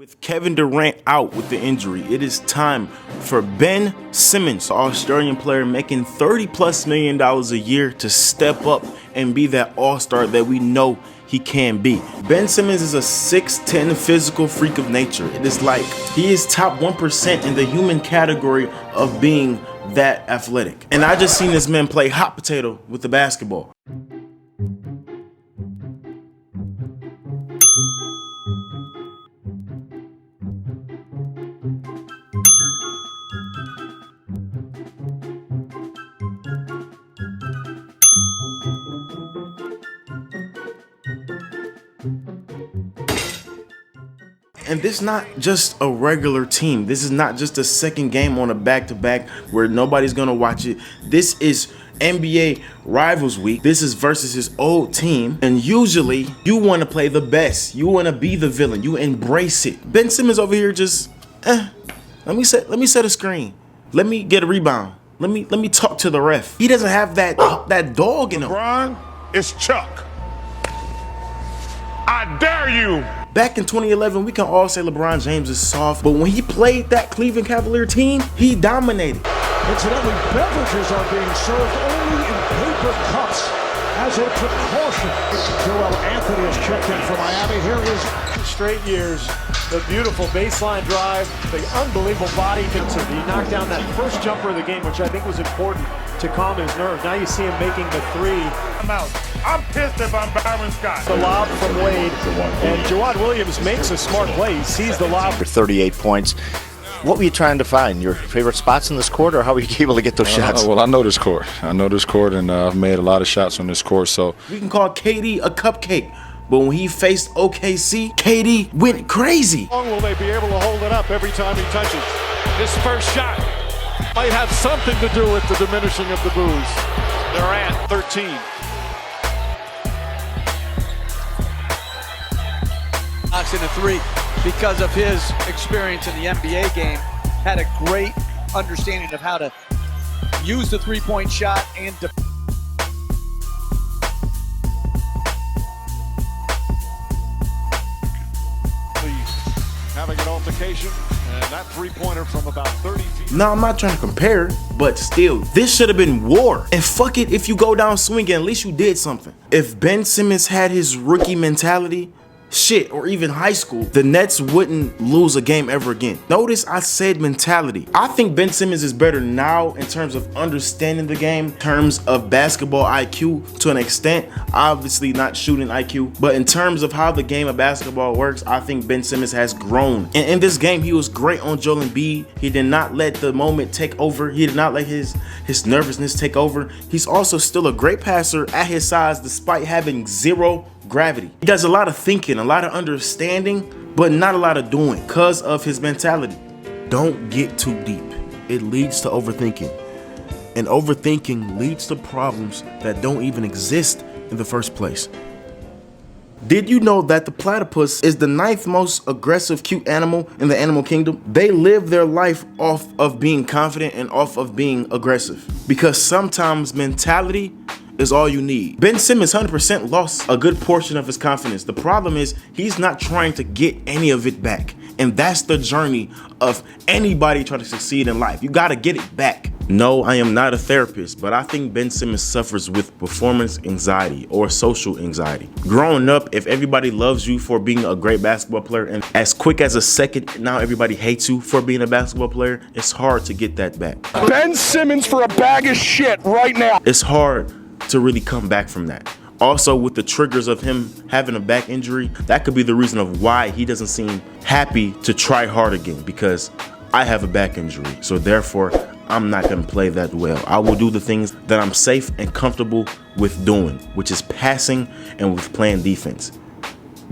With Kevin Durant out with the injury, it is time for Ben Simmons, Australian player making $30+ million a year, to step up and be that all-star that we know he can be. Ben Simmons is a 6'10" physical freak of nature. It is like he is top 1% in the human category of being that athletic. And I just seen this man play hot potato with the basketball. And this is not just a regular team. This is not just a second game on a back-to-back where nobody's gonna watch it. This is NBA Rivals Week. This is versus his old team. And usually you wanna play the best. You wanna be the villain. You embrace it. Ben Simmons over here just, let me set a screen. Let me get a rebound. Let me talk to the ref. He doesn't have that dog in him. LeBron is Chuck. I dare you. Back in 2011, we can all say LeBron James is soft, but when he played that Cleveland Cavalier team, he dominated. Incidentally, beverages are being served only in paper cups as a precaution. Joel Anthony has checked in for Miami. Here is 2 straight years. The beautiful baseline drive, the unbelievable body. He knocked down that first jumper of the game, which I think was important to calm his nerves. Now you see him making the three. I'm out. I'm pissed if I'm Byron Scott. The lob from Wade, and Jawad Williams makes a smart play. He sees the lob. 38 points. What were you trying to find? Your favorite spots in this court, or how were you able to get those shots? Well, I know this court. And I've made a lot of shots on this court. So we can call KD a cupcake, but when he faced OKC, KD went crazy. How long will they be able to hold it up every time he touches? This first shot might have something to do with the diminishing of the booze. Durant, 13. In the three, because of his experience in the NBA game, had a great understanding of how to use the three-point shot and having an altercation, and that three-pointer from about 30 feet. Now, I'm not trying to compare, but still, this should have been war. And fuck it if you go down swinging, at least you did something. If Ben Simmons had his rookie mentality, shit, or even high school, the Nets wouldn't lose a game ever again. Notice I said mentality. I think Ben Simmons is better now in terms of understanding the game, in terms of basketball IQ to an extent, obviously not shooting IQ, but in terms of how the game of basketball works, I think Ben Simmons has grown. And in this game, he was great on Joel Embiid. He did not let the moment take over. He did not let his nervousness take over. He's also still a great passer at his size despite having zero gravity. He does a lot of thinking, a lot of understanding, but not a lot of doing because of his mentality. Don't get too deep. It leads to overthinking. And overthinking leads to problems that don't even exist in the first place. Did you know that the platypus is the 9th most aggressive cute animal in the animal kingdom? They live their life off of being confident and off of being aggressive, because sometimes mentality is all you need. Ben Simmons 100% lost a good portion of his confidence. The problem is he's not trying to get any of it back. And that's the journey of anybody trying to succeed in life. You gotta get it back. No, I am not a therapist, but I think Ben Simmons suffers with performance anxiety or social anxiety. Growing up, if everybody loves you for being a great basketball player, and as quick as a second, now everybody hates you for being a basketball player, it's hard to get that back. Ben Simmons for a bag of shit right now. It's hard to really come back from that. Also, with the triggers of him having a back injury, that could be the reason of why he doesn't seem happy to try hard again, because I have a back injury, so therefore I'm not going to play that well. I will do the things that I'm safe and comfortable with doing, which is passing and with playing defense.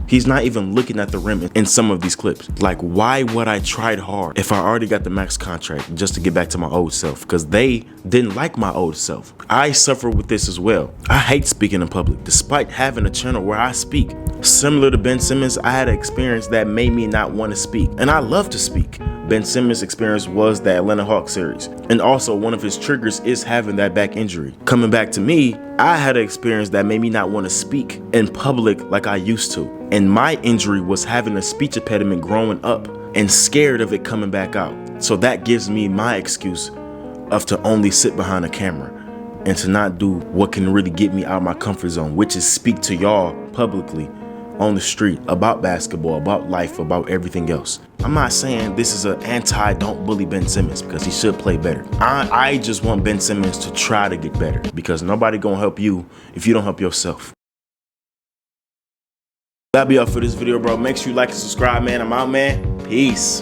He's not even looking at the rim in some of these clips. Like, why would I try hard if I already got the max contract just to get back to my old self? Because they didn't like my old self. I suffer with this as well. I hate speaking in public, despite having a channel where I speak. Similar to Ben Simmons, I had an experience that made me not want to speak. And I love to speak. Ben Simmons' experience was the Atlanta Hawks series. And also one of his triggers is having that back injury. Coming back to me, I had an experience that made me not want to speak in public like I used to. And my injury was having a speech impediment growing up and scared of it coming back out. So that gives me my excuse of to only sit behind a camera and to not do what can really get me out of my comfort zone, which is speak to y'all publicly on the street about basketball, about life, about everything else. I'm not saying this is an anti-don't bully Ben Simmons, because he should play better. I just want Ben Simmons to try to get better, because nobody gonna help you if you don't help yourself. That'll be all for this video, bro. Make sure you like and subscribe, man. I'm out, man. Peace.